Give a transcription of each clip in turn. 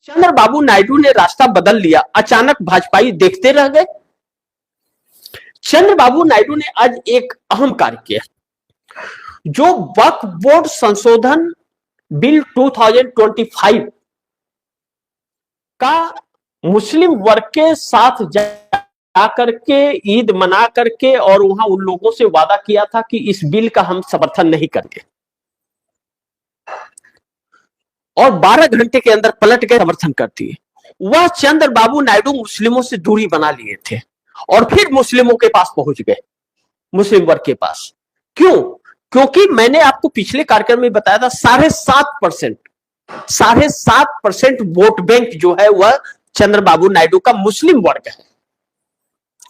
चंद्रबाबू नायडू ने रास्ता बदल लिया, अचानक भाजपाई देखते रह गए। चंद्रबाबू नायडू ने आज एक अहम कार्य किया। जो वक्फ बोर्ड संशोधन बिल 2025 का मुस्लिम वर्ग के साथ जा करके ईद मना करके और वहां उन लोगों से वादा किया था कि इस बिल का हम समर्थन नहीं करेंगे, और 12 घंटे के अंदर पलट के समर्थन करती है। वह चंद्रबाबू नायडू मुस्लिमों से दूरी बना लिए थे और फिर मुस्लिमों के पास पहुंच गए, मुस्लिम वर्ग के पास। क्यों? क्योंकि मैंने आपको पिछले कार्यक्रम में बताया था 7.5% वोट बैंक जो है वह चंद्रबाबू नायडू का मुस्लिम वर्ग है।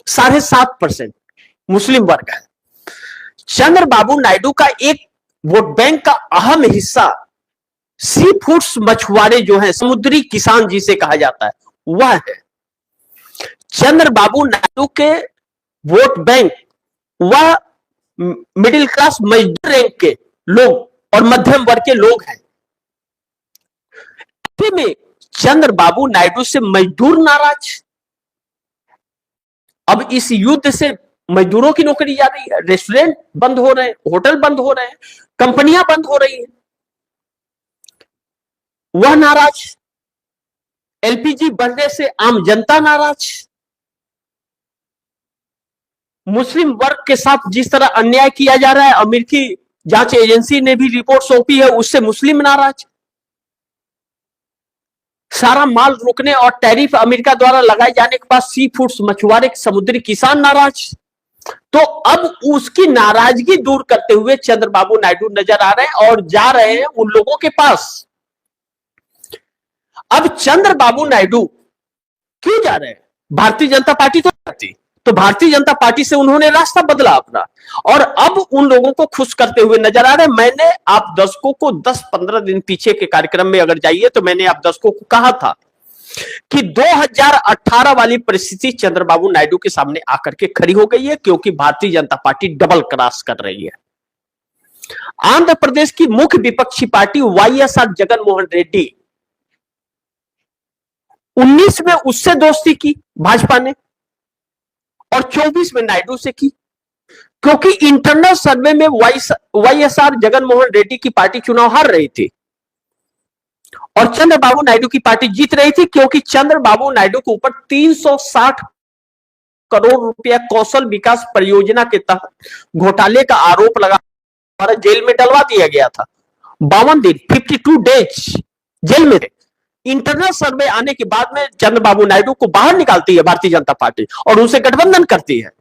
7.5% मुस्लिम वर्ग है। चंद्रबाबू नायडू का एक वोट बैंक का अहम हिस्सा सी फूड्स मछुआरे जो हैं, समुद्री किसान जिसे कहा जाता है, वह है। चंद्रबाबू नायडू के वोट बैंक वह मिडिल क्लास मजदूर रैंक के लोग और मध्यम वर्ग के लोग हैं। ऐसे में चंद्रबाबू नायडू से मजदूर नाराज। अब इस युद्ध से मजदूरों की नौकरी जा रही है, रेस्टोरेंट बंद हो रहे हैं, होटल बंद हो रहे हैं, कंपनियां बंद हो रही हैं, वह नाराज। एलपीजी बढ़ने से आम जनता नाराज। मुस्लिम वर्ग के साथ जिस तरह अन्याय किया जा रहा है, अमेरिकी जांच एजेंसी ने भी रिपोर्ट सौंपी है, उससे मुस्लिम नाराज। सारा माल रोकने और टैरिफ अमेरिका द्वारा लगाए जाने के बाद सी फूड्स मछुआरे समुद्री किसान नाराज। तो अब उसकी नाराजगी दूर करते हुए चंद्रबाबू नायडू नजर आ रहे हैं और जा रहे हैं उन लोगों के पास। अब चंद्रबाबू नायडू क्यों जा रहे हैं? भारतीय जनता पार्टी तो जाती, तो भारतीय जनता पार्टी से उन्होंने रास्ता बदला अपना और अब उन लोगों को खुश करते हुए नजर आ रहे हैं। मैंने आप दर्शकों को 10-15 दिन पीछे के कार्यक्रम में अगर जाइए तो मैंने आप दर्शकों को कहा था कि 2018 वाली परिस्थिति चंद्रबाबू नायडू के सामने आकर के खड़ी हो गई है, क्योंकि Bharatiya Janata party double cross कर रही है। आंध्र प्रदेश की मुख्य विपक्षी पार्टी वाईएसआर जगनमोहन रेड्डी 19 में उससे दोस्ती की भाजपा ने और 24 में नायडू से की, क्योंकि इंटरनल सर्वे में वाईएसआर जगनमोहन रेड्डी की पार्टी चुनाव हार रही थी और चंद्रबाबू नायडू की पार्टी जीत रही थी, क्योंकि चंद्रबाबू नायडू के ऊपर 360 करोड़ रुपया कौशल विकास परियोजना के तहत घोटाले का आरोप लगा जेल में डलवा दिया गया था। 52 दिन 52 डेज जेल में थे। इंटरनल सर्वे आने के बाद में चंद्रबाबू नायडू को बाहर निकालती है भारतीय जनता पार्टी और उनसे गठबंधन करती है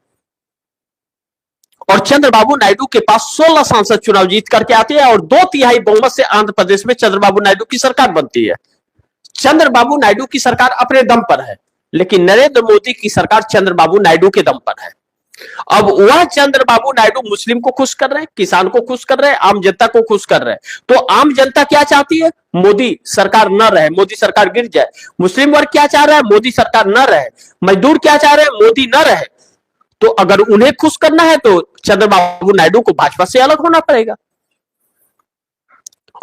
और चंद्रबाबू नायडू के पास 16 सांसद चुनाव जीत करके आते हैं और 2/3 बहुमत से आंध्र प्रदेश में चंद्रबाबू नायडू की सरकार बनती है। चंद्रबाबू नायडू की सरकार अपने दम पर है, लेकिन नरेंद्र मोदी की सरकार चंद्रबाबू नायडू के दम पर है। अब वह चंद्रबाबू नायडू मुस्लिम को खुश कर रहे हैं, किसान को खुश कर रहे हैं, आम जनता को खुश कर रहे हैं। तो आम जनता क्या चाहती है? मोदी सरकार न रहे, मोदी सरकार गिर जाए। मुस्लिम वर्ग क्या चाह रहा है? मोदी सरकार न रहे। मजदूर क्या चाह रहे हैं? मोदी न रहे। तो अगर उन्हें खुश करना है तो चंद्रबाबू नायडू को भाजपा से अलग होना पड़ेगा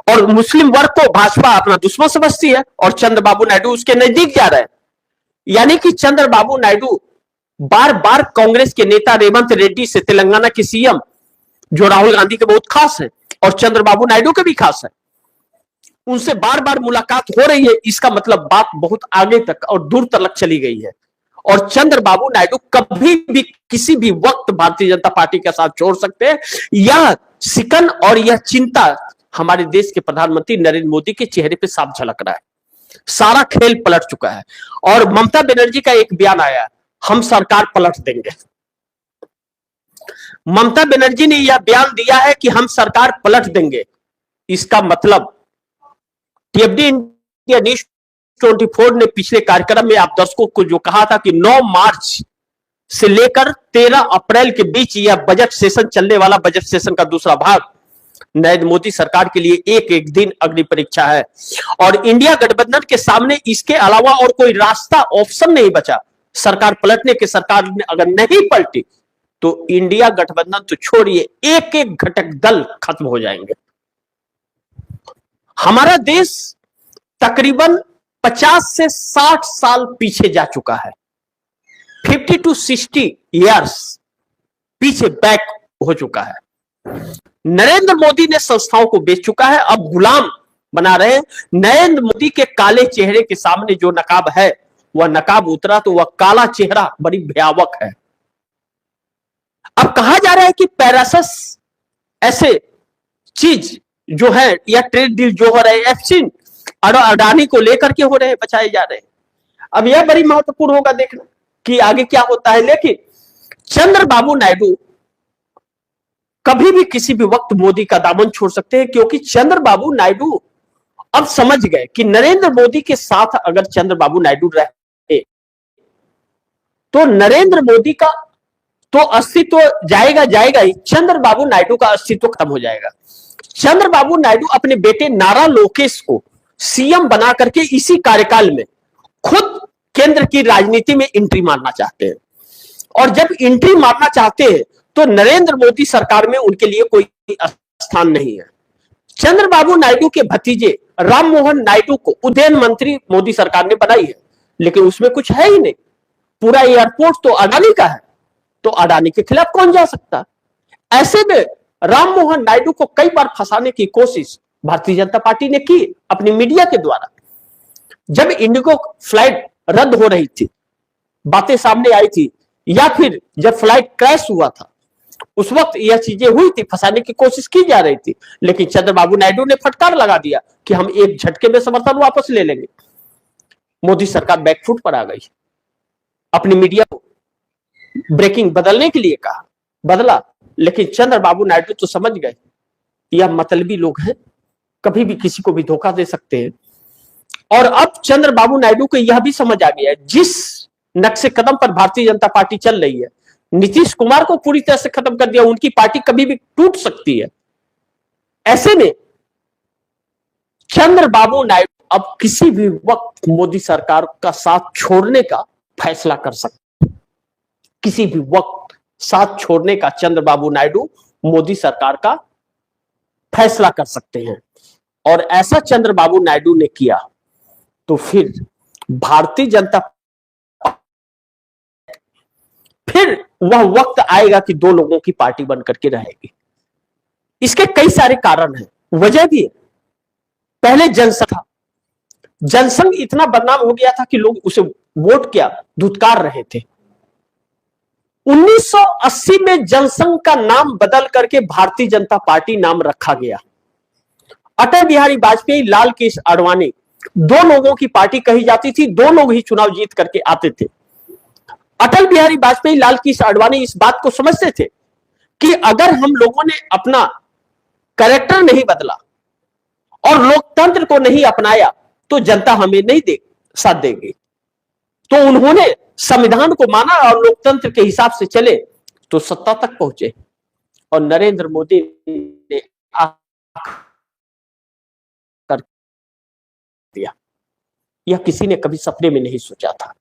और मुस्लिम वर्ग को भाजपा अपना दुश्मन समझती है और चंद्रबाबू नायडू उसके नजदीक जा रहे हैं। यानी कि चंद्रबाबू नायडू बार बार कांग्रेस के नेता रेवंत रेड्डी से, तेलंगाना के सीएम जो राहुल गांधी के बहुत खास है और चंद्रबाबू नायडू के भी खास है, उनसे बार बार मुलाकात हो रही है। इसका मतलब बात बहुत आगे तक और दूर तक चली गई है और चंद्रबाबू नायडू कभी भी किसी भी वक्त भारतीय जनता पार्टी का साथ छोड़ सकते हैं। यह सिकन और यह चिंता हमारे देश के प्रधानमंत्री नरेंद्र मोदी के चेहरे पे साफ झलक रहा है। सारा खेल पलट चुका है और ममता बनर्जी का एक बयान आया, हम सरकार पलट देंगे। ममता बनर्जी ने यह बयान दिया है कि हम सरकार पलट देंगे। इसका मतलब टीएफडी इंडिया न्यूज 24 ने पिछले कार्यक्रम में आप दर्शकों को जो कहा था कि 9 मार्च से लेकर 13 अप्रैल के बीच यह बजट सेशन चलने वाला, बजट सेशन का दूसरा भाग नरेंद्र मोदी सरकार के लिए एक एक दिन अग्नि परीक्षा है और इंडिया गठबंधन के सामने इसके अलावा और कोई रास्ता, ऑप्शन नहीं बचा सरकार पलटने के। सरकार ने अगर नहीं पलटी तो इंडिया गठबंधन तो छोड़िए, एक एक घटक दल खत्म हो जाएंगे। हमारा देश तकरीबन 50 से 60 साल पीछे जा चुका है। 50 to 60 ईयर्स पीछे बैक हो चुका है। नरेंद्र मोदी ने संस्थाओं को बेच चुका है, अब गुलाम बना रहे हैं। नरेंद्र मोदी के काले चेहरे के सामने जो नकाब है, वह नकाब उतरा तो वह काला चेहरा बड़ी भयावक है। अब कहा जा रहा है कि पैरासस ऐसे चीज जो है या ट्रेड डील जो हो रहे हैं एफसीन अडानी को लेकर के हो रहे हैं, बचाए जा रहे हैं। अब यह बड़ी महत्वपूर्ण होगा देखना कि आगे क्या होता है। लेकिन चंद्रबाबू नायडू कभी भी किसी भी वक्त मोदी का दामन छोड़ सकते हैं, क्योंकि चंद्रबाबू नायडू अब समझ गए कि नरेंद्र मोदी के साथ अगर चंद्रबाबू नायडू रहे तो नरेंद्र मोदी का तो अस्तित्व जाएगा जाएगा ही, चंद्रबाबू नायडू का अस्तित्व खत्म हो जाएगा। चंद्रबाबू नायडू अपने बेटे नारा लोकेश को सीएम बना करके इसी कार्यकाल में खुद केंद्र की राजनीति में एंट्री मारना चाहते हैं, और जब एंट्री मारना चाहते हैं तो नरेंद्र मोदी सरकार में उनके लिए कोई स्थान नहीं है। चंद्रबाबू नायडू के भतीजे राम मोहन नायडू को उद्यान मंत्री मोदी सरकार ने बनाई है, लेकिन उसमें कुछ है ही नहीं। पूरा एयरपोर्ट तो अडानी का है, तो अडानी के खिलाफ कौन जा सकता। ऐसे में राम मोहन नायडू को कई बार फंसाने की कोशिश भारतीय जनता पार्टी ने की अपनी मीडिया के द्वारा। जब इंडिगो फ्लाइट रद्द हो रही थी, बातें सामने आई थी, या फिर जब फ्लाइट क्रैश हुआ था, उस वक्त यह चीजें हुई थी, फंसाने की कोशिश की जा रही थी। लेकिन चंद्रबाबू नायडू ने फटकार लगा दिया कि हम एक झटके में समर्थन वापस ले लेंगे। मोदी सरकार बैकफुट पर आ गई, अपनी मीडिया को ब्रेकिंग बदलने के लिए कहा, बदला। लेकिन चंद्रबाबू नायडू तो समझ गए यह मतलबी लोग हैं, कभी भी किसी को भी धोखा दे सकते हैं। और अब चंद्रबाबू नायडू को यह भी समझ आ गया है, जिस नक्शे कदम पर भारतीय जनता पार्टी चल रही है, नीतीश कुमार को पूरी तरह से खत्म कर दिया, उनकी पार्टी कभी भी टूट सकती है। ऐसे में चंद्रबाबू नायडू अब किसी भी वक्त मोदी सरकार का साथ छोड़ने का फैसला कर सकते हैं। किसी भी वक्त साथ छोड़ने का चंद्रबाबू नायडू मोदी सरकार का फैसला कर सकते हैं, और ऐसा चंद्रबाबू नायडू ने किया तो फिर भारतीय जनता फिर वह वक्त आएगा कि दो लोगों की पार्टी बनकर के रहेगी। इसके कई सारे कारण हैं, वजह भी है। पहले जनसंघ था, जनसंघ इतना बदनाम हो गया था कि लोग उसे वोट क्या धुतकार रहे थे। 1980 में जनसंघ का नाम बदल करके भारतीय जनता पार्टी नाम रखा गया। अटल बिहारी वाजपेयी, लाल कृष्ण आडवाणी, दो लोगों की पार्टी कही जाती थी, दो लोग ही चुनाव जीत करके आते थे। अटल बिहारी वाजपेयी, लाल कृष्ण आडवाणी इस बात को समझते थे कि अगर हम लोगों ने अपना कैरेक्टर नहीं बदला और लोकतंत्र को नहीं अपनाया तो जनता हमें नहीं साथ देगी। तो उन्होंने संविधान को माना और लोकतंत्र के हिसाब से चले तो सत्ता तक पहुंचे, और नरेंद्र मोदी ने कर दिया। यह किसी ने कभी सपने में नहीं सोचा था।